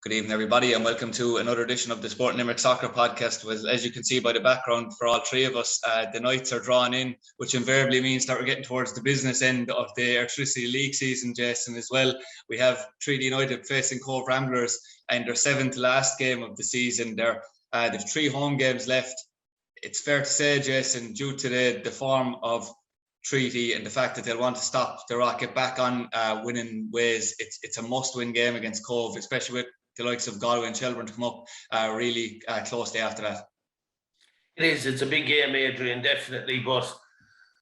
Good evening, everybody, and welcome to another edition of the Sport Limerick Soccer Podcast. As you can see by the background, for all three of us, the nights are drawn in, which invariably means that we're getting towards the business end of the Electricity League season, Jason, as well. We have Treaty United facing Cobh Ramblers and their seventh to last game of the season. They've 3 home games left. It's fair to say, Jason, due to the form of Treaty and the fact that they'll want to stop the Rocket back on winning ways, it's a must-win game against Cobh, especially with the likes of Galway and Shelburne to come up really closely after that. It is. It's a big game, Adrian, definitely, but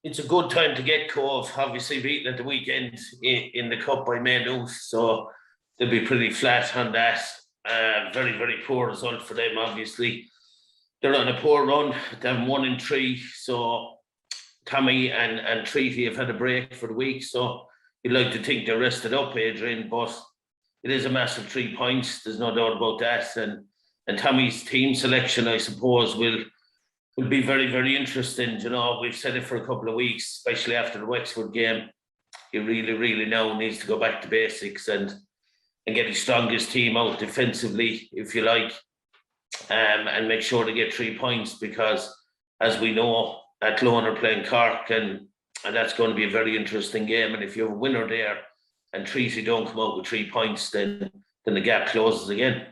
it's a good time to get Cobh. Obviously beaten at the weekend in the Cup by Maynooth, so they'll be pretty flat on that. Very, very poor result for them, obviously. They're on a poor run. They've 1 in 3, so Tommy and Treaty have had a break for the week, so you'd like to think they're rested up, Adrian, but it is a massive 3 points. There's no doubt about that. And Tommy's team selection, I suppose, will be very, very interesting. You know, we've said it for a couple of weeks, especially after the Wexford game. He really, really now needs to go back to basics and get his strongest team out defensively, if you like, and make sure to get 3 points because, as we know, Athlone are playing Cork and that's going to be a very interesting game. And if you have a winner there, and Treaty don't come out with 3 points, then the gap closes again.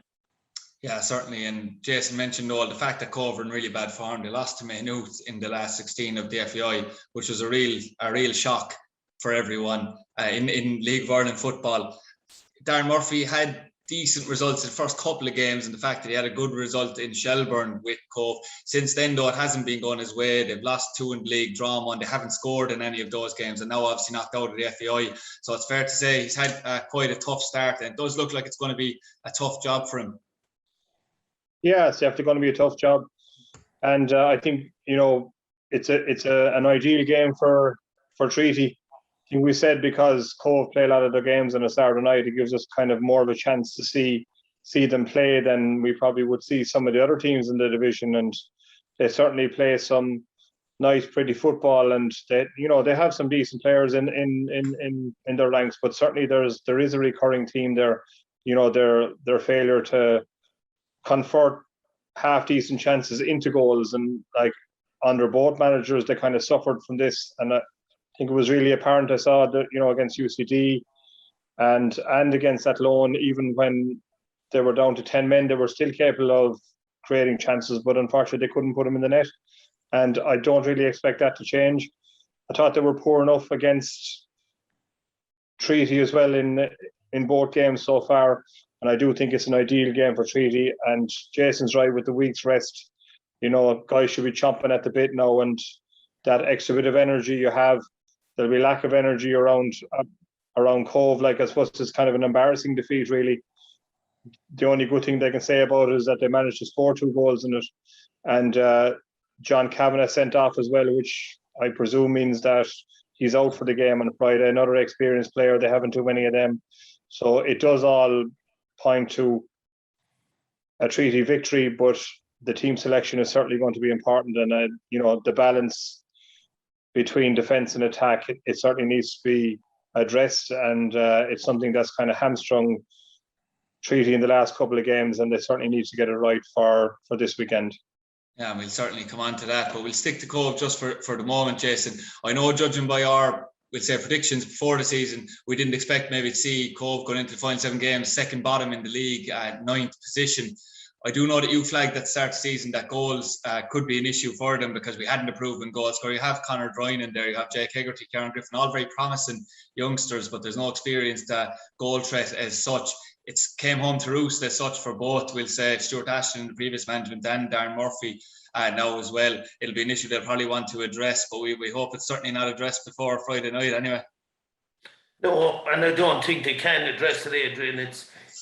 Yeah, certainly. And Jason mentioned, Noel, the fact that Cobh are in really bad form. They lost to Maynooth in the last 16 of the FAI, which was a real shock for everyone in League of Ireland football. Darren Murphy had decent results in the first couple of games, and the fact that he had a good result in Shelburne with Cobh. Since then, though, it hasn't been going his way. They've lost 2 in the league, drawn 1. They haven't scored in any of those games, and now obviously knocked out of the FAI. So it's fair to say he's had quite a tough start, and it does look like it's going to be a tough job for him. Yeah, it's definitely going to be a tough job, and I think it's an ideal game for Treaty. I think we said because Cobh play a lot of their games on a Saturday night, it gives us kind of more of a chance to see them play than we probably would see some of the other teams in the division. And they certainly play some nice, pretty football, and they have some decent players in their ranks. But certainly there is a recurring theme there. Their failure to convert half decent chances into goals, and like under both managers, they kind of suffered from this. And I think it was really apparent. I saw that against UCD and against Athlone, even when they were down to 10 men, they were still capable of creating chances, but unfortunately they couldn't put them in the net. And I don't really expect that to change. I thought they were poor enough against Treaty as well in both games so far, and I do think it's an ideal game for Treaty. And Jason's right with the week's rest. Guys should be chomping at the bit now, and that extra bit of energy you have, there'll be lack of energy around Cobh. Like, I suppose it's kind of an embarrassing defeat, really. The only good thing they can say about it is that they managed to score 2 goals in it. And John Kavanagh sent off as well, which I presume means that he's out for the game on Friday. Another experienced player. They haven't too many of them. So it does all point to a Treaty victory, but the team selection is certainly going to be important. And, the balance between defence and attack, it certainly needs to be addressed, and it's something that's kind of hamstrung Treaty in the last couple of games, and they certainly need to get it right for this weekend. Yeah, we'll certainly come on to that, but we'll stick to Cobh just for the moment, Jason. I know, judging by our, we'll say, predictions before the season, we didn't expect maybe to see Cobh going into the final 7 games, second bottom in the league at 9th position. I do know that you flagged at the start of the season that goals could be an issue for them because we hadn't a proven goal scorer. You have Conor Dryne in there, you have Jake Hegarty, Kieran Griffin, all very promising youngsters, but there's no experienced goal threat as such. It's came home to roost as such for both, we'll say, Stuart Ashton in the previous management and Darren Murphy now as well. It'll be an issue they'll probably want to address, but we hope it's certainly not addressed before Friday night anyway. No, and I don't think they can address it, Adrian.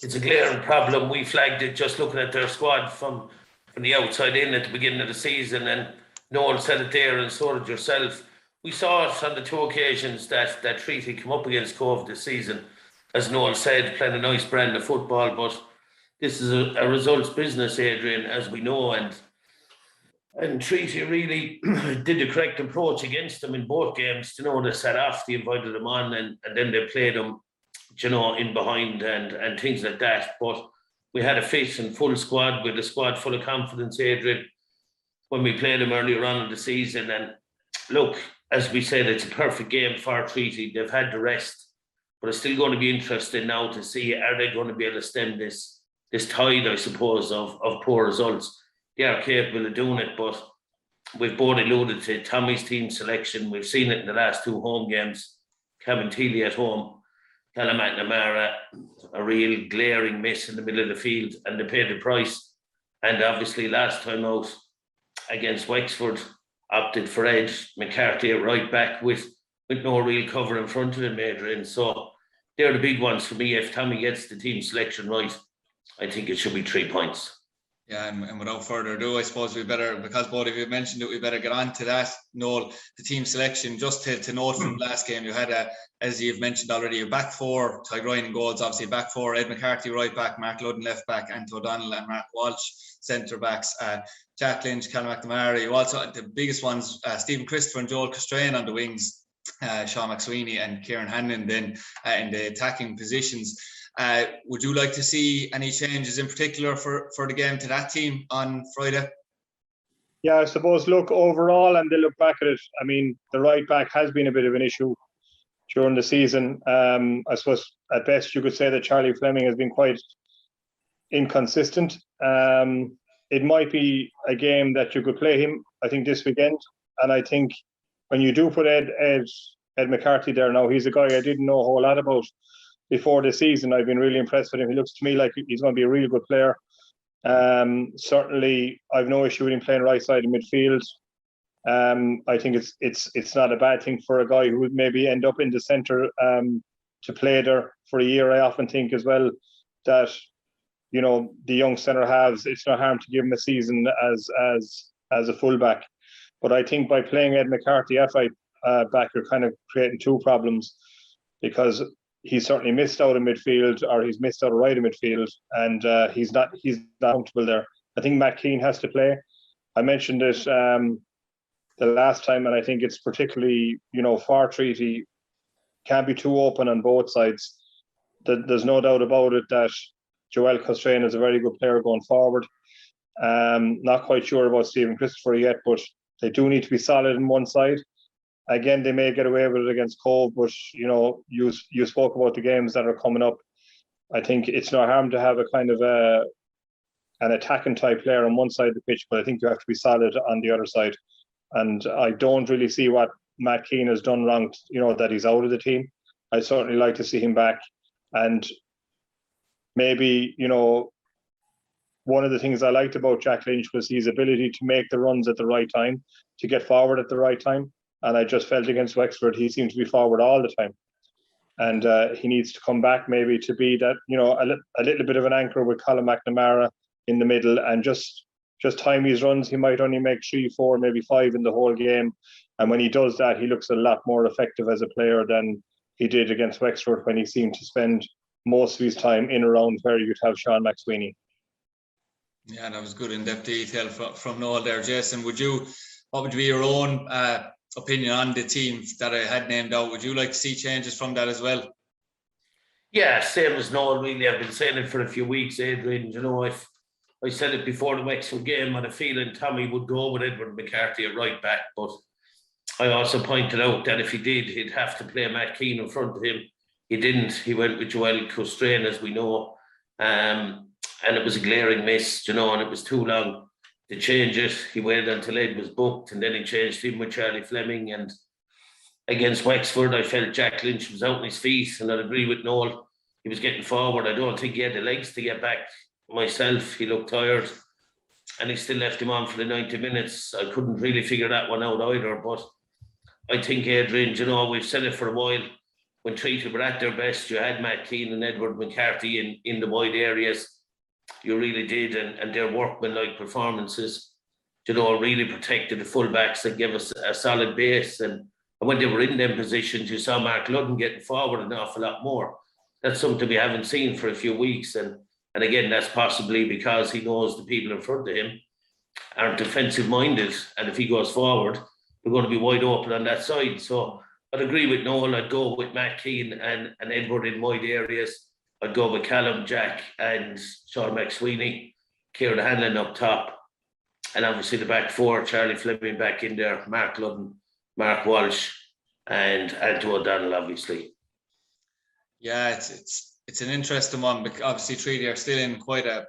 It's a glaring problem. We flagged it just looking at their squad from the outside in at the beginning of the season, and Noel said it there, and so did yourself. We saw it on the 2 occasions that Treaty come up against Cobh this season. As Noel said, playing a nice brand of football, but this is a results business, Adrian, as we know, and Treaty really did the correct approach against them in both games. They set off, they invited them on, and then they played them, in behind and things like that. But we had a fit and full squad with a squad full of confidence, Adrian, when we played them earlier on in the season. And look, as we said, it's a perfect game for Treaty. They've had the rest, but it's still going to be interesting now to see, are they going to be able to stem this tide, I suppose, of poor results. They are capable of doing it, but we've both alluded to Tommy's team selection. We've seen it in the last 2 home games. Cabinteely at home, Callum McNamara, a real glaring miss in the middle of the field, and they paid the price. And obviously last time out against Wexford, opted for Ed McCarthy at right back with no real cover in front of him, Adrian. So they're the big ones for me. If Tommy gets the team selection right, I think it should be 3 points. Yeah, and without further ado, I suppose we better, because both of you mentioned it, we better get on to that. Noel, the team selection, just to note from last game, you had, as you've mentioned already, your back 4, Ty Ryan in goals, obviously back 4, Ed McCarthy right back, Mark Ludden left back, Anto O'Donnell and Mark Walsh centre backs, Jack Lynch, Callum McNamara. You also, the biggest ones, Stephen Christopher and Joel Costrain on the wings, Sean Mcsweeney and Kieran Hannon then in the attacking positions. Would you like to see any changes in particular for the game to that team on Friday? Yeah, I suppose, look, overall, and they look back at it, I mean, the right back has been a bit of an issue during the season. I suppose at best you could say that Charlie Fleming has been quite inconsistent. It might be a game that you could play him, I think, this weekend. And I think when you do put Ed McCarthy there now, he's a guy I didn't know a whole lot about before the season. I've been really impressed with him. He looks to me like he's going to be a really good player. Certainly, I've no issue with him playing right side in midfield. I think it's not a bad thing for a guy who would maybe end up in the centre to play there for a year. I often think as well that, you know, the young centre halves, it's no harm to give him a season as a fullback. But I think by playing Ed McCarthy at right back, you're kind of creating 2 problems, because he's certainly missed out in midfield, or he's missed out right in midfield, and he's not comfortable there. I think Matt Keane has to play. I mentioned it the last time, and I think it's particularly, you know, for Treaty, can't be too open on both sides. There's no doubt about it that Joel Costrain is a very good player going forward. Not quite sure about Stephen Christopher yet, but they do need to be solid on one side. Again, they may get away with it against Cobh, but, you know, you spoke about the games that are coming up. I think it's no harm to have a kind of an attacking type player on one side of the pitch, but I think you have to be solid on the other side. And I don't really see what Matt Keane has done wrong, you know, that he's out of the team. I'd certainly like to see him back. And maybe, you know, one of the things I liked about Jack Lynch was his ability to make the runs at the right time, to get forward at the right time. And I just felt against Wexford, he seemed to be forward all the time. And he needs to come back maybe to be that, you know, a little bit of an anchor with Colin McNamara in the middle, and just time his runs. He might only make 3, 4, maybe 5 in the whole game. And when he does that, he looks a lot more effective as a player than he did against Wexford, when he seemed to spend most of his time in around where you'd have Sean Mcsweeney. Yeah, that was good in-depth detail from Noel there. Jason, what would be your own opinion on the team that I had named out? Would you like to see changes from that as well? Yeah, same as Noel, really. I've been saying it for a few weeks, Adrian. You know, I said it before the Wexford game, I had a feeling Tommy would go with Edward McCarthy at right back, but I also pointed out that if he did, he'd have to play Matt Keane in front of him. He didn't. He went with Joel Costrain, as we know, and it was a glaring miss, you know, and it was too long to change it. He waited until Ed was booked, and then he changed him with Charlie Fleming. And against Wexford, I felt Jack Lynch was out on his feet, and I'd agree with Noel. He was getting forward. I don't think he had the legs to get back myself. He looked tired, and he still left him on for the 90 minutes. I couldn't really figure that one out either. But I think, Adrian, you know, we've said it for a while. When Treaty were at their best, you had Matt Keane and Edward McCarthy in the wide areas. You really did, and their workmanlike performances, you know, really protected the fullbacks and gave us a solid base. And when they were in them positions, you saw Mark Ludden getting forward an awful lot more. That's something we haven't seen for a few weeks. And again, that's possibly because he knows the people in front of him aren't defensive minded. And if he goes forward, they're going to be wide open on that side. So I'd agree with Noel. I'd go with Matt Keane and Edward in wide areas. I'd go with Callum, Jack, and Sean Mcsweeney, Kieran Hanlon up top, and obviously the back four, Charlie Fleming back in there, Mark Ludden, Mark Walsh, and Anto O'Donnell, obviously. Yeah, it's an interesting one, because obviously Treaty are still in quite a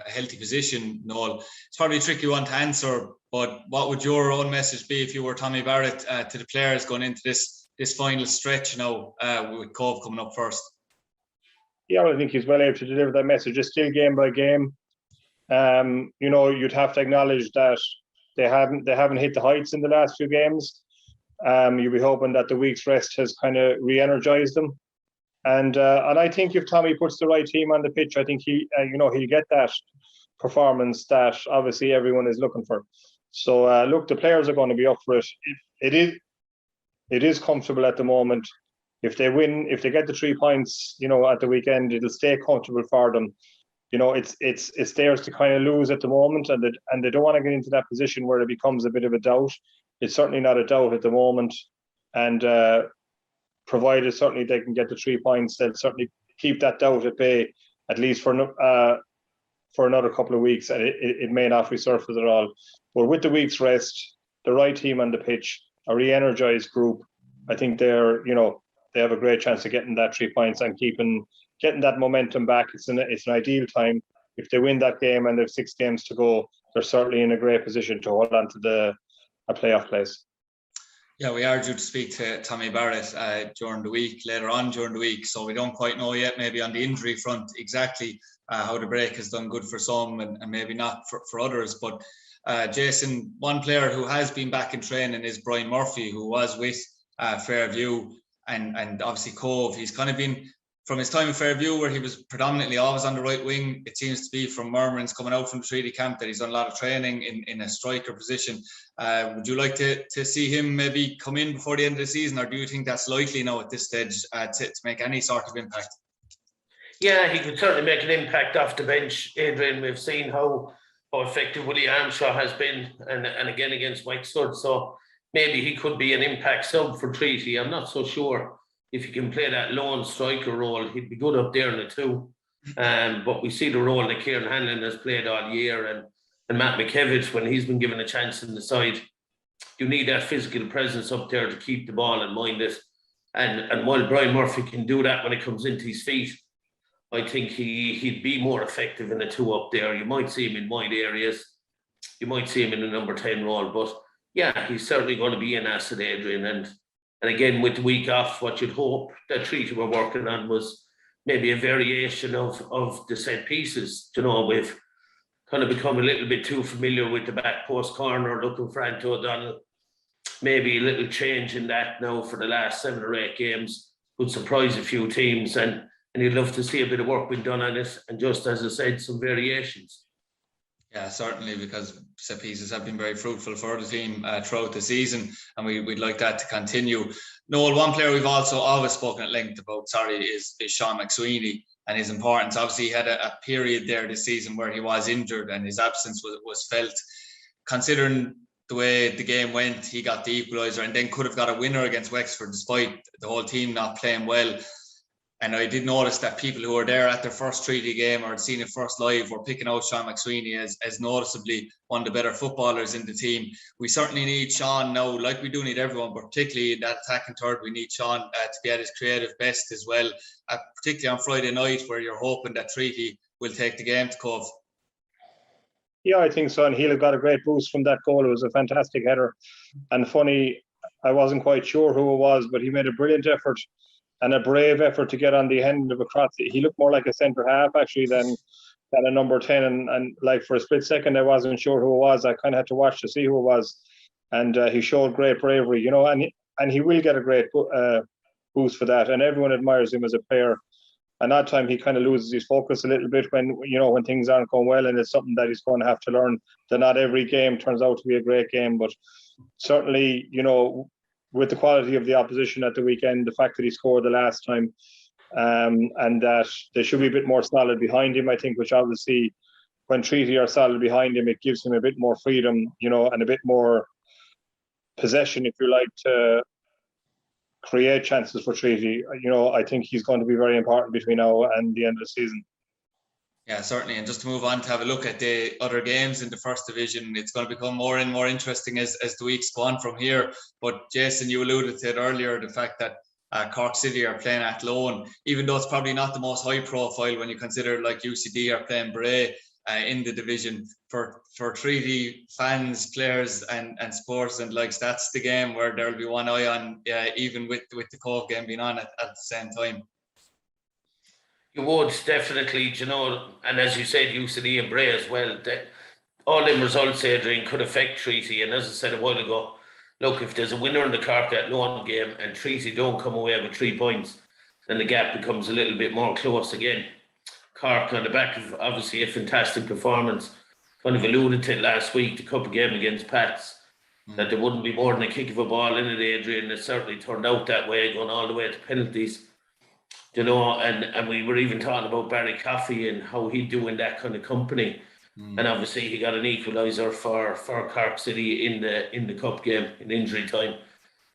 healthy position, Noel. It's probably a tricky one to answer, but what would your own message be if you were Tommy Barrett to the players going into this final stretch now, with Cobh coming up first? Yeah, well, I think he's well able to deliver that message. It's still game by game. You'd have to acknowledge that they haven't hit the heights in the last few games. You'll be hoping that the week's rest has kind of re-energized them. And I think if Tommy puts the right team on the pitch, I think he'll get that performance that obviously everyone is looking for. So look, the players are going to be up for it. It is comfortable at the moment. If they win, if they get the 3 points, at the weekend, it'll stay comfortable for them. It's theirs to kind of lose at the moment, and they don't want to get into that position where it becomes a bit of a doubt. It's certainly not a doubt at the moment, and provided certainly they can get the 3 points, they'll certainly keep that doubt at bay, at least for another couple of weeks, and it may not resurface at all. But with the week's rest, the right team on the pitch, a re-energized group, I think they have a great chance of getting that 3 points and getting that momentum back. It's an ideal time. If they win that game and there's 6 games to go, they're certainly in a great position to hold on to a playoff place. Yeah, we are due to speak to Tommy Barrett later on during the week, so we don't quite know yet, maybe on the injury front, exactly how the break has done good for some and maybe not for others. But Jason, one player who has been back in training is Brian Murphy, who was with Fairview and obviously Cobh. He's kind of been, from his time in Fairview, where he was predominantly always on the right wing, it seems to be from murmurings coming out from the Treaty camp that he's done a lot of training in a striker position. Would you like to see him maybe come in before the end of the season, or do you think that's likely now at this stage to make any sort of impact? Yeah, he could certainly make an impact off the bench, Adrian. We've seen how effective Willie Armstrong has been, and again against Wexford. So maybe he could be an impact sub for Treaty. I'm not so sure if he can play that lone striker role. He'd be good up there in the 2. But we see the role that Kieran Hanlon has played all year, and Matt McKevitt, when he's been given a chance in the side. You need that physical presence up there to keep the ball and mind it. And while Brian Murphy can do that when it comes into his feet, I think he'd be more effective in the 2 up there. You might see him in wide areas. You might see him in the number 10 role. But yeah, he's certainly going to be an asset, Adrian. And again, with the week off, what you'd hope that Treaty were working on was maybe a variation of the set pieces. We've kind of become a little bit too familiar with the back post corner, looking for Anto O'Donnell. Maybe a little change in that now for the last 7 or 8 games would surprise a few teams, and you'd love to see a bit of work being done on it, and just as I said, some variations. Yeah, certainly, because set pieces have been very fruitful for the team throughout the season, and we'd like that to continue. Noel, one player we've also always spoken at length about, is Sean Mcsweeney and his importance. Obviously, he had a period there this season where he was injured and his absence was felt. Considering the way the game went, he got the equaliser and then could have got a winner against Wexford despite the whole team not playing well. And I did notice that people who were there at their first Treaty game or had seen it first live were picking out Sean Mcsweeney as noticeably one of the better footballers in the team. We certainly need Sean now, like we do need everyone, but particularly in that attacking third, we need Sean to be at his creative best as well, particularly on Friday night where you're hoping that Treaty will take the game to Cobh. Yeah, I think so. And he'll have got a great boost from that goal. It was a fantastic header. And funny, I wasn't quite sure who it was, but he made a brilliant effort and a brave effort to get on the end of a cross. He looked more like a centre half actually than a number 10. And like for a split second, I wasn't sure who it was. I kind of had to watch to see who it was. And he showed great bravery, and he will get a great boost for that. And everyone admires him as a player. And that time he kind of loses his focus a little bit when things aren't going well, and it's something that he's going to have to learn, that not every game turns out to be a great game. But certainly, with the quality of the opposition at the weekend, the fact that he scored the last time, and that they should be a bit more solid behind him, I think, which obviously when Treaty are solid behind him, it gives him a bit more freedom, and a bit more possession, if you like, to create chances for Treaty. I think he's going to be very important between now and the end of the season. Yeah, certainly. And just to move on to have a look at the other games in the first division, it's going to become more and more interesting as the weeks go on from here. But Jason, you alluded to it earlier, the fact that Cork City are playing at Athlone, even though it's probably not the most high profile when you consider like UCD are playing Bray in the division. For Treaty fans, players and sports and likes, that's the game where there'll be one eye on, even with the Cobh game being on at the same time. You would definitely, and as you said, UCD and Bray as well. All them results, Adrian, could affect Treaty. And as I said a while ago, look, if there's a winner in the Cork Athlone game and Treaty don't come away with 3 points, then the gap becomes a little bit more close again. Cork, on the back of obviously a fantastic performance, kind of alluded to it last week, the Cobh game against Pats, that there wouldn't be more than a kick of a ball in it, Adrian. It certainly turned out that way, going all the way to penalties. And we were even talking about Barry Coffey and how he'd do in that kind of company. And obviously he got an equaliser for Cork City in the Cobh game in injury time.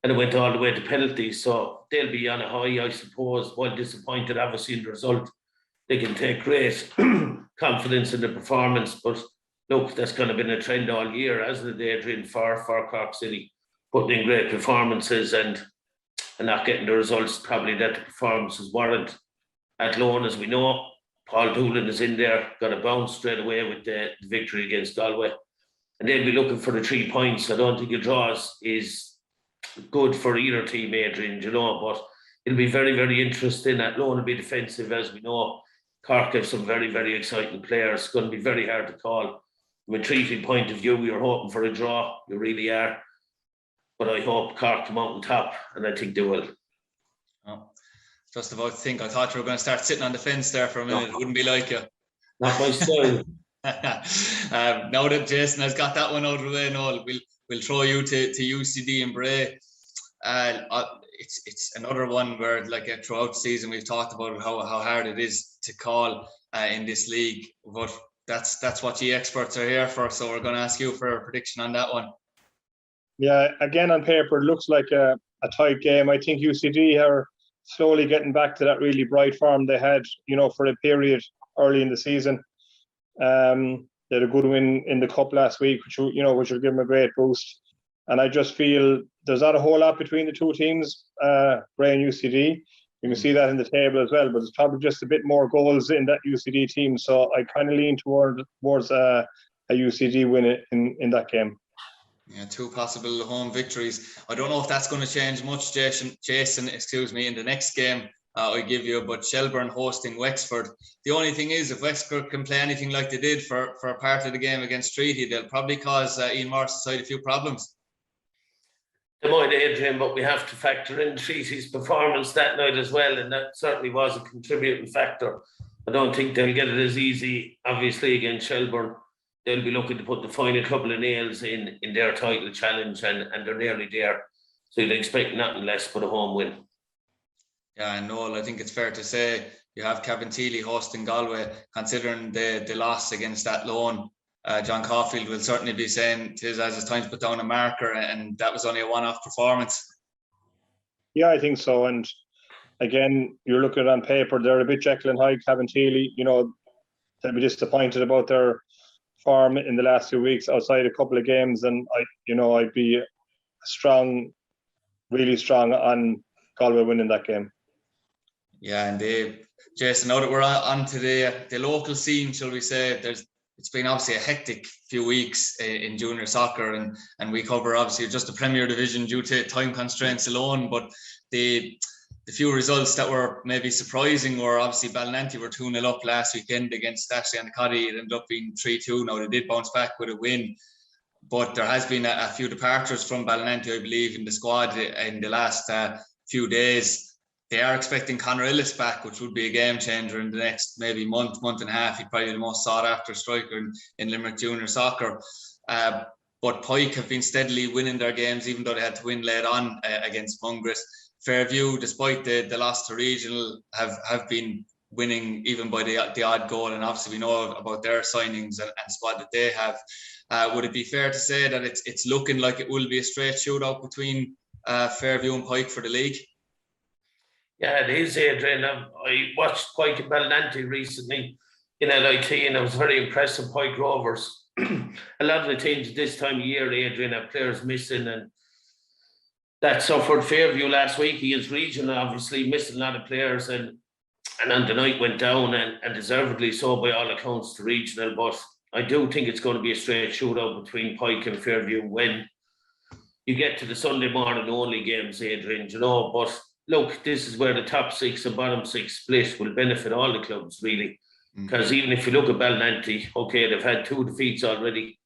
And it went all the way to penalties. So they'll be on a high, I suppose, while disappointed obviously in the result. They can take great confidence in the performance. But look, that's kind of been a trend all year, hasn't it, Adrian, for Cork City, putting in great performances and not getting the results probably that the performances warrant. Athlone, as we know, Paul Doolan is in there, got a bounce straight away with the victory against Galway. And they'll be looking for the 3 points. I don't think a draw is good for either team, Adrian, but it'll be very, very interesting. Athlone will be defensive, as we know. Cork have some very, very exciting players. It's going to be very hard to call. From a Treaty point of view, you're hoping for a draw. You really are. But I hope Cork come out on top, and I think they will. Oh, just about to think. I thought you were going to start sitting on the fence there for a minute. It wouldn't be like you. Not my style. Now that Jason has got that one out of the way, Noel, we'll throw you to UCD and Bray. It's another one where, like, throughout the season, we've talked about how hard it is to call in this league. But that's what you experts are here for. So we're going to ask you for a prediction on that one. Yeah, again, on paper, it looks like a tight game. I think UCD are slowly getting back to that really bright form they had, for a period early in the season. They had a good win in the Cup last week, which will give them a great boost. And I just feel there's not a whole lot between the two teams, Bray and UCD. You can see that in the table as well, but it's probably just a bit more goals in that UCD team. So I kind of lean towards a UCD win in that game. Yeah, 2 possible home victories. I don't know if that's going to change much, Jason, in the next game I give you, but Shelburne hosting Wexford. The only thing is, if Wexford can play anything like they did for a part of the game against Treaty, they'll probably cause Ian Morris's side a few problems. They might, Adrian, but we have to factor in Treaty's performance that night as well, and that certainly was a contributing factor. I don't think they'll get it as easy, obviously, against Shelburne. They'll be looking to put the final couple of nails in their title challenge, and they're nearly there. So you'd expect nothing less but a home win. Yeah, and Noel, I think it's fair to say you have Cabinteely hosting Galway, considering the loss against Athlone. John Caulfield will certainly be saying it's time to put down a marker, and that was only a one-off performance. Yeah, I think so. And again, you're looking at it on paper, they're a bit Jekyll and Hyde, Cabinteely. They'll be disappointed about their form in the last 2 weeks outside a couple of games, and I'd be really strong on Galway winning that game. Yeah, and Jason, now that we're on to the local scene, shall we say, it's been obviously a hectic few weeks in junior soccer, and we cover obviously just the Premier Division due to time constraints alone, but the few results that were maybe surprising were obviously Ballinanty were 2-0 up last weekend against Ashley and Coddy. It ended up being 3-2. Now they did bounce back with a win, but there has been a few departures from Ballinanty, I believe, in the squad in the last few days. They are expecting Conor Ellis back, which would be a game changer in the next maybe month and a half. He's probably the most sought after striker in Limerick junior soccer. But Pike have been steadily winning their games, even though they had to win late on against Mungret. Fairview, despite the loss to regional, have been winning even by the odd goal, and obviously we know about their signings and squad that they have. Would it be fair to say that it's looking like it will be a straight shootout between Fairview and Pike for the league? Yeah, it is, Adrian. I watched Pike and Ballinanty recently in LIT, and I was very impressed with Pike Rovers. A lot of the teams this time of year, Adrian, have players missing, and that suffered Fairview last week against Regional, obviously missing a lot of players, and on the night went down, and deservedly so by all accounts to Regional. But I do think it's going to be a straight shootout between Pike and Fairview when you get to the Sunday morning only games, Adrian, But look, this is where the top six and bottom six split will benefit all the clubs, really. Because even if you look at Ballinanty, okay, they've had 2 defeats already,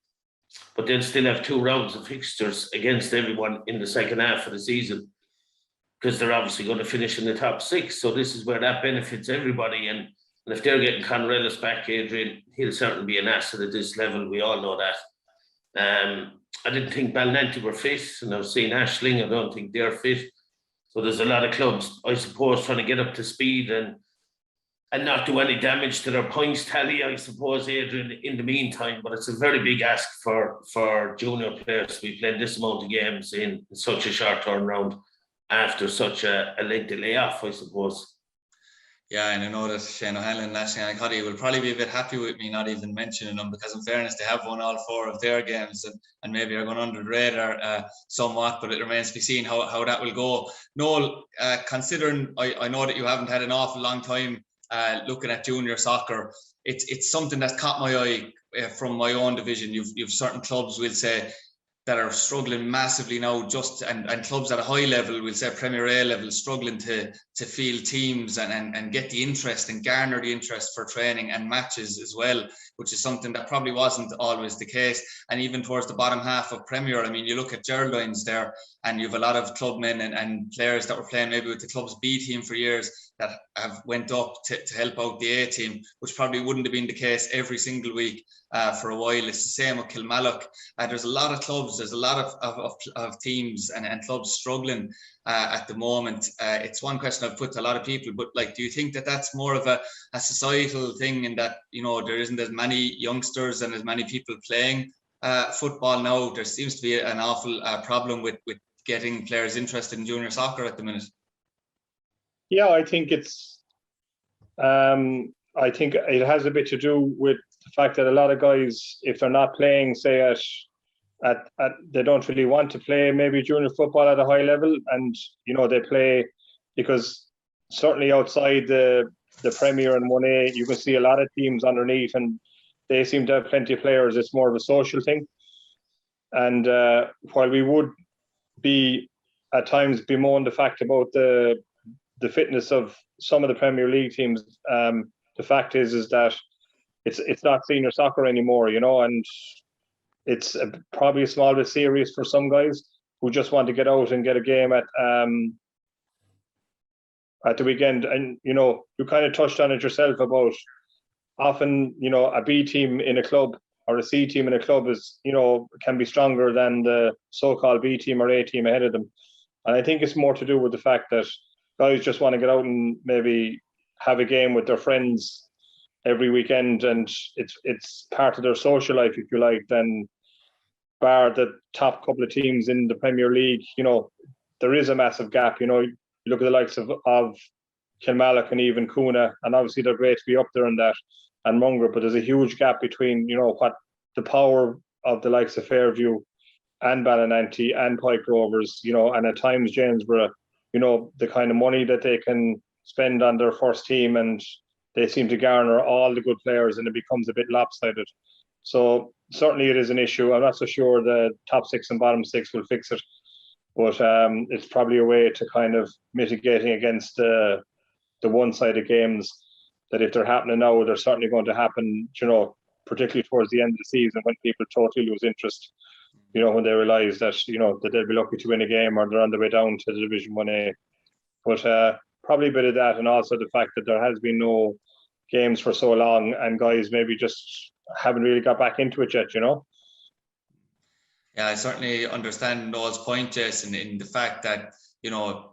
but they'll still have 2 rounds of fixtures against everyone in the second half of the season, because they're obviously going to finish in the top 6. So this is where that benefits everybody. And if they're getting Conrellis back, Adrian, he'll certainly be an asset at this level. We all know that. I didn't think Ballinanty were fit, and I've seen Ashling. I don't think they're fit. So there's a lot of clubs, I suppose, trying to get up to speed and not do any damage to their points tally, I suppose, Adrian, in the meantime. But it's a very big ask for junior players to be playing this amount of games in such a short turnaround after such a lengthy layoff, I suppose. Yeah, and I know that Shane O'Hanlon and Ashling Anacotty will probably be a bit happy with me not even mentioning them, because in fairness, they have won all 4 of their games and maybe are going under the radar somewhat, but it remains to be seen how that will go. Noel, considering I know that you haven't had an awful long time looking at junior soccer, it's something that's caught my eye from my own division. You've certain clubs, we'll say, that are struggling massively now, and clubs at a high level, we'll say Premier A level, struggling to field teams and get the interest and garner the interest for training and matches as well, which is something that probably wasn't always the case. And even towards the bottom half of Premier, I mean, you look at Geraldines there, and you have a lot of clubmen and players that were playing maybe with the club's B team for years that have went up to help out the A team, which probably wouldn't have been the case every single week for a while. It's the same with Kilmallock. There's a lot of clubs, there's a lot of teams and clubs struggling at the moment. It's one question I've put to a lot of people, but like, do you think that that's more of a societal thing, in that, there isn't as many youngsters and as many people playing football now? There seems to be an awful problem with getting players interested in junior soccer at the minute. Yeah, I think I think it has a bit to do with the fact that a lot of guys, if they're not playing, say at they don't really want to play maybe junior football at a high level, and they play because certainly outside the Premier and 1A, you can see a lot of teams underneath, and they seem to have plenty of players. It's more of a social thing. And while we would be at times bemoan the fact about the fitness of some of the Premier League teams, the fact is that it's not senior soccer anymore, and it's probably a small bit serious for some guys who just want to get out and get a game at the weekend. And you kind of touched on it yourself about often a B team in a club or a C team in a club is can be stronger than the so-called B team or A team ahead of them. And I think it's more to do with the fact that guys just want to get out and maybe have a game with their friends every weekend, and it's part of their social life, if you like. Then bar the top couple of teams in the Premier League, there is a massive gap. You look at the likes of Kilmallock and even Coona, and obviously they're great to be up there in that, and Munger, but there's a huge gap between what the power of the likes of Fairview and Ballinanty and Pike Rovers, and at times Jamesborough, the kind of money that they can spend on their first team, and they seem to garner all the good players, and it becomes a bit lopsided. So certainly it is an issue. I'm not so sure the top 6 and bottom 6 will fix it, but it's probably a way to kind of mitigating against the one-sided games that, if they're happening now, they're certainly going to happen, particularly towards the end of the season, when people totally lose interest, when they realise that, that they'll be lucky to win a game, or they're on the way down to the Division 1A. But probably a bit of that, and also the fact that there has been no games for so long, and guys maybe just haven't really got back into it yet, Yeah, I certainly understand Noel's point, Jason, in the fact that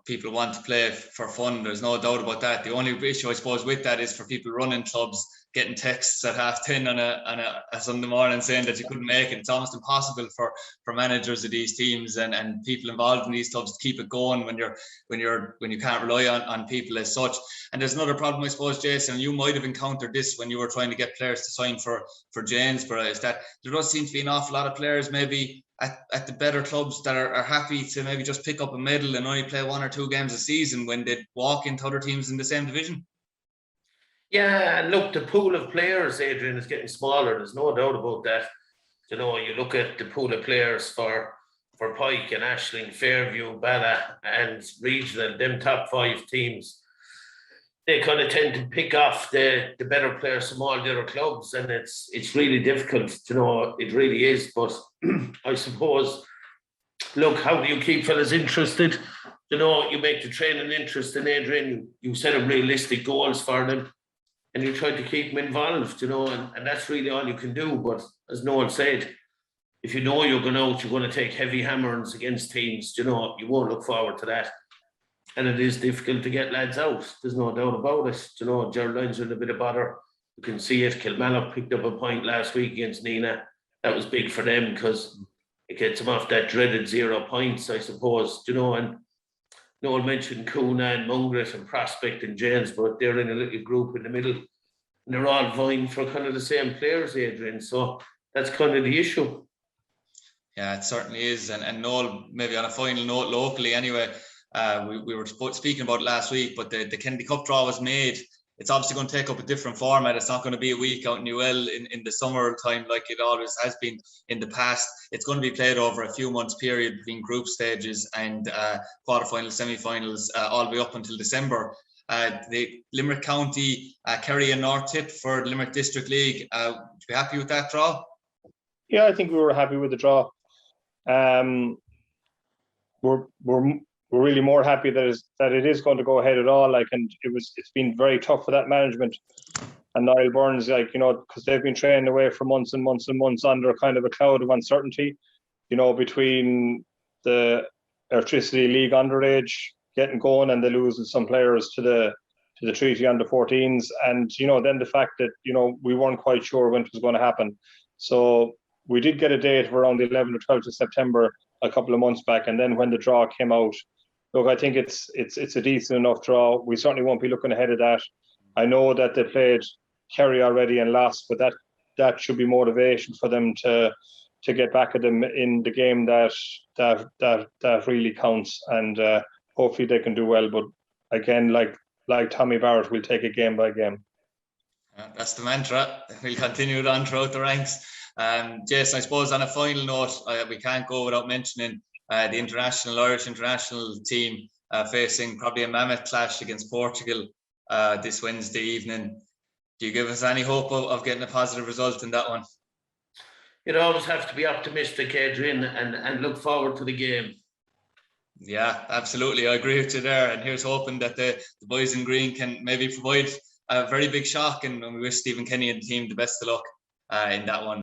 people want to play for fun. There's no doubt about that. The only issue, I suppose, with that is for people running clubs getting texts at 10:30 on a Sunday morning saying that you couldn't make it. It's almost impossible for managers of these teams and people involved in these clubs to keep it going when you can't rely on people as such. And there's another problem, I suppose, Jason, and you might have encountered this when you were trying to get players to sign for Janesborough, is that there does seem to be an awful lot of players maybe at the better clubs that are happy to maybe just pick up a medal and only play 1 or 2 games a season when they walk into other teams in the same division. Yeah, and look, the pool of players, Adrian, is getting smaller. There's no doubt about that. You know, you look at the pool of players for Pike and Ashling, Fairview, Bala and Regional, them top 5 teams. They kind of tend to pick off the better players from all the other clubs, and it's really difficult, you know, it really is. But I suppose, look, how do you keep fellas interested? You know, you make the training interesting, Adrian. You set up realistic goals for them, and you try to keep them involved, you know, and that's really all you can do. But as Noel said, if you know you're going out, you're going to take heavy hammerings against teams, you know, you won't look forward to that. And it is difficult to get lads out. There's no doubt about it. You know, Geraldines are in a bit of bother. You can see it. Kilmallock picked up a point last week against Nina. That was big for them because it gets them off that dreaded 0 points, I suppose. You know, and Noel mentioned Coona and Mungret and Prospect and James, but they're in a little group in the middle. And they're all vying for kind of the same players, Adrian. So that's kind of the issue. Yeah, it certainly is. And Noel, maybe on a final note locally anyway, we were speaking about it last week, but the Kennedy Cup draw was made. It's obviously going to take up a different format. It's not going to be a week out in Newell in the summer time like it always has been in the past. It's going to be played over a few months period between group stages and quarterfinals, semi-finals, all the way up until December. The Limerick County, Kerry and North Tip for the Limerick District League. Would you be happy with that draw? Yeah, I think we were happy with the draw. We're really more happy that it is going to go ahead at all. Like, and it's been very tough for that management and Niall Burns, like, you know, because they've been training away for months and months and months under kind of a cloud of uncertainty, you know, between the Electricity League underage getting going and they losing some players to the Treaty under 14s, and you know, then the fact that, you know, we weren't quite sure when it was going to happen. So we did get a date of around the 11th or 12th of September a couple of months back, and then when the draw came out, look, I think it's a decent enough draw. We certainly won't be looking ahead of that. I know that they played Kerry already and lost, but that should be motivation for them to get back at them in the game that really counts, and hopefully they can do well. But again, like Tommy Barrett, we'll take it game by game. That's the mantra. We'll continue it on throughout the ranks. Jason, I suppose on a final note, we can't go without mentioning the Irish international team facing probably a mammoth clash against Portugal this Wednesday evening. Do you give us any hope of getting a positive result in that one? You'd always have to be optimistic, Adrian, and look forward to the game. Yeah, absolutely. I agree with you there. And here's hoping that the boys in green can maybe provide a very big shock. And we wish Stephen Kenny and the team the best of luck in that one.